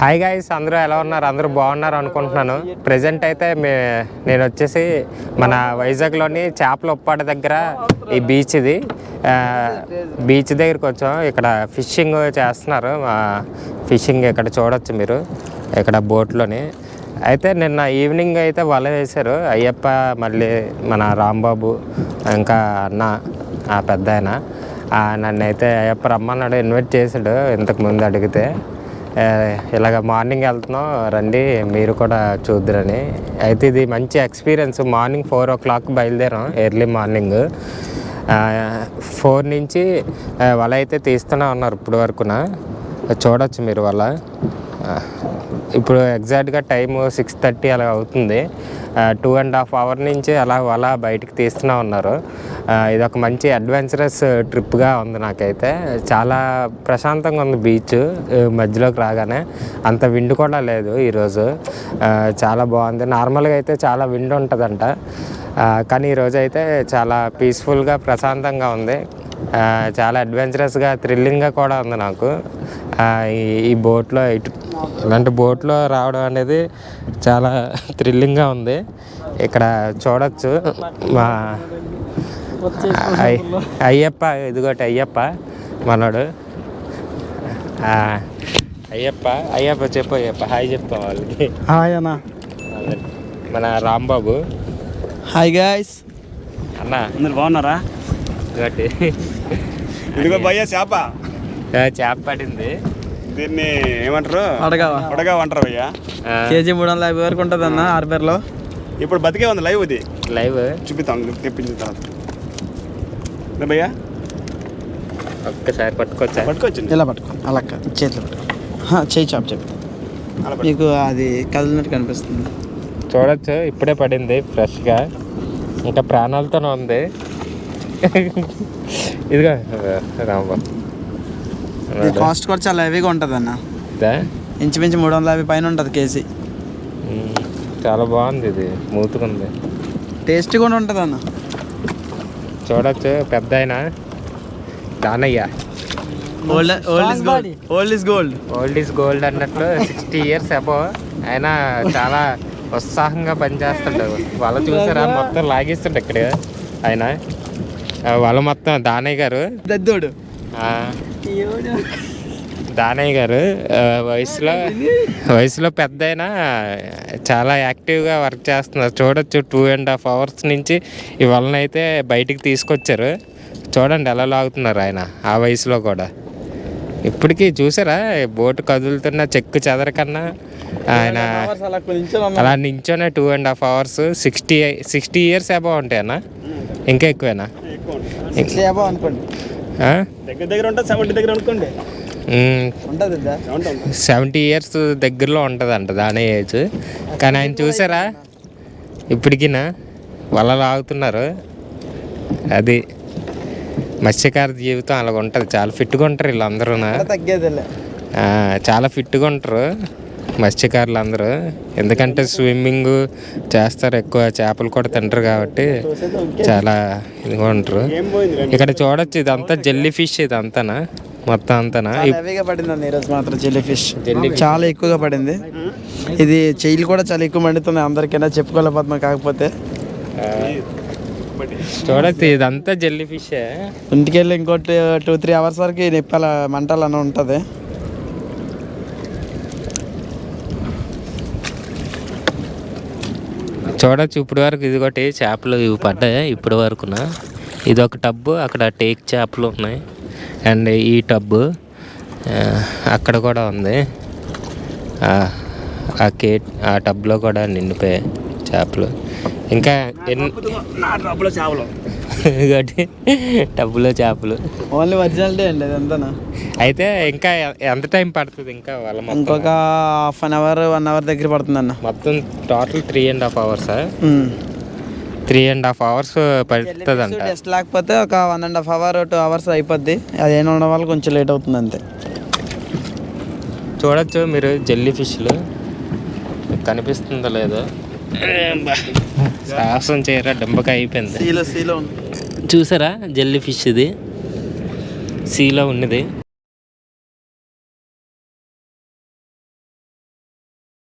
Hi guys, అందరూ ఎలా ఉన్నారు? అందరూ బాగున్నారు అనుకుంటున్నాను. ప్రజెంట్ అయితే నేను వచ్చేసి మన వైజాగ్లోని చేపల ఉప్పాడ దగ్గర ఈ బీచ్ దగ్గరికి వచ్చాం. ఇక్కడ ఫిషింగ్ చేస్తున్నారు. ఫిషింగ్ ఇక్కడ చూడొచ్చు మీరు, ఇక్కడ బోట్లోని. అయితే నిన్న ఈవినింగ్ అయితే వల వేశారు అయ్యప్ప, మళ్ళీ మన రాంబాబు, ఇంకా అన్న పెద్ద ఆయన. నన్ను అయితే అయ్యప్ప రమ్మన్నాడు, ఇన్వైట్ చేశాడు ఇంతకుముందు అడిగితే. ఇలాగ మార్నింగ్ వెళ్తున్నాం రండి మీరు కూడా చూద్దురని. అయితే ఇది మంచి ఎక్స్పీరియన్స్. మార్నింగ్ 4 o'clock బయలుదేరాం, ఎర్లీ మార్నింగ్ 4 నుంచి వల అయితే తీస్తూనే ఉన్నారు ఇప్పుడు వరకున. చూడొచ్చు మీరు వల. ఇప్పుడు ఎగ్జాక్ట్గా టైము 6:30 అలా అవుతుంది. 2.5 hours నుంచి అలా వల బయటికి తీస్తూనే ఉన్నారు. ఇది ఒక మంచి అడ్వెంచరస్ ట్రిప్గా ఉంది. నాకైతే చాలా ప్రశాంతంగా ఉంది బీచ్. మధ్యలోకి రాగానే అంత విండ్ కూడా లేదు ఈరోజు. చాలా బాగుంది. నార్మల్గా అయితే చాలా విండ్ ఉంటుందంట, కానీ ఈరోజు అయితే చాలా పీస్ఫుల్గా ప్రశాంతంగా ఉంది. చాలా అడ్వెంచరస్గా థ్రిల్లింగ్గా కూడా ఉంది నాకు. ఈ బోట్లో ఇలాంటి బోట్లో రావడం అనేది చాలా థ్రిల్లింగ్గా ఉంది. ఇక్కడ చూడొచ్చు మా అయ్యప్ప, ఇదిగోటి అయ్యప్ప మనోడు. అయ్యప్ప చెప్పు, అయ్యప్ప హాయ్ చెప్తాం వాళ్ళకి. హాయ్ అన్న. మన రాంబాబు. Hi guys. అన్న మీరు బాగున్నారా? ఇదిగో భయ్యా చేప పడింది. దీన్ని ఏమంటారు? అడగా అంటారు భయ్యా. కేజీ 350 వరకు ఉంటుంది అన్న హార్బర్లో. ఇప్పుడు బతికే ఉంది లైవ్. ఇది లైవ్ చూపిస్తాం తెప్పించిన తర్వాత. భయ్యా ఒక్కసారి పట్టుకోవచ్చు. ఇలా పట్టుకో, అలా చేతిలో పట్టుకో. చేయి చాప్ చెప్పి మీకు అది కదిలినట్టు కనిపిస్తుంది. చూడొచ్చు, ఇప్పుడే పడింది ఫ్రెష్గా, ఇంకా ప్రాణాలతోనే ఉంది. ఇదిగో రాంబాబు. కాస్ట్ కూడా చాలా హెవీగా ఉంటుంది అన్న. ఇంచుమించు 350 పైన ఉంటుంది కేజీ. చాలా బాగుంది, ఇది స్మూత్గా ఉంది, టేస్ట్ కూడా ఉంటుంది అన్న. చూడొచ్చు పెద్ద ఆయన దానయ్య. ఓల్డ్ ఈజ్ గోల్డ్ అన్నట్లు 60 years అబోవ్. ఆయన చాలా ఉత్సాహంగా పనిచేస్తుంటాడు. వాళ్ళ చూసారా మొత్తం లాగిస్తుండే ఇక్కడ ఆయన. వాళ్ళ మొత్తం దానయ్య గారు, దద్దోడు దానయ్య గారు వయసులో పెద్ద అయినా చాలా యాక్టివ్గా వర్క్ చేస్తున్నారు. చూడొచ్చు 2.5 hours నుంచి ఈ వలనైతే బయటికి తీసుకొచ్చారు. చూడండి ఎలా లాగుతున్నారు ఆయన ఆ వయసులో కూడా. ఇప్పటికీ చూసారా బోటు కదులుతున్న చెక్కు చెదరకన్నా ఆయన అలా నించోనే 2.5 hours. 60 years అబౌవ్ ఉంటాయన్నా, ఇంకా ఎక్కువేనా? 70 years దగ్గరలో ఉంటుంది అంట దాని ఏజ్. కానీ ఆయన చూసారా ఇప్పటికినా వల లాగుతున్నారు. అది మత్స్యకార జీవితం అలాగ ఉంటుంది. చాలా ఫిట్గా ఉంటారు వీళ్ళందరూ, చాలా ఫిట్గా ఉంటారు మత్స్యకారులు అందరూ. ఎందుకంటే స్విమ్మింగ్ చేస్తారు, ఎక్కువ చేపలు కూడా తింటారు కాబట్టి చాలా ఇదిగా ఉంటారు. ఇక్కడ చూడొచ్చు ఇదంతా జెల్లీ ఫిష్, ఇదంతానా మొత్తం అంతానా పడింది ఈరోజు మాత్రం. జెల్లీ ఫిష్ చాలా ఎక్కువగా పడింది. ఇది చెయ్యిలు కూడా చాలా ఎక్కువ మండుతుంది అందరికైనా, చెప్పుకోలేకపోతున్నాం. కాకపోతే చూడొచ్చు ఇదంతా జెల్లీ ఫిష్. ఇంటికి వెళ్ళి ఇంకోటి 2-3 hours వరకు నిప్పాల మంటలు ఉంటుంది. చూడొచ్చు ఇప్పటి వరకు ఇదిగోటి చేపలు ఇవి పడ్డాయి ఇప్పటి వరకున. ఇది ఒక టబ్బు, అక్కడ టేక్ చేపలు ఉన్నాయి. అండ్ ఈ టబ్బు అక్కడ కూడా ఉంది. ఆ టబ్లో కూడా నిండిపోయాయి చేపలు. ఇంకా టబ్బులో చేపలు ఓన్లీ ఒరిజినాలిటీ అండి అదంతా. అయితే ఇంకా ఎంత టైం పడుతుంది? ఇంకా వాళ్ళ ఇంకొక 1/2 hour 1 hour దగ్గర పడుతుంది అన్న. మొత్తం టోటల్ 3.5 hours. 3.5 hours పడుతుంది అంట. టెస్ట్ లేకపోతే ఒక 1.5 hour 2 hours అయిపోద్ది. అదేనా ఉండడం వల్ల కొంచెం లేట్ అవుతుంది అంతే. చూడొచ్చు మీరు జెల్లీ ఫిష్లు, కనిపిస్తుందో లేదో. సాహసం చేయరా, డంబకాయ అయిపోయింది. సీలో చూసారా జెల్లీ ఫిష్, ఇది సీలో ఉన్నది.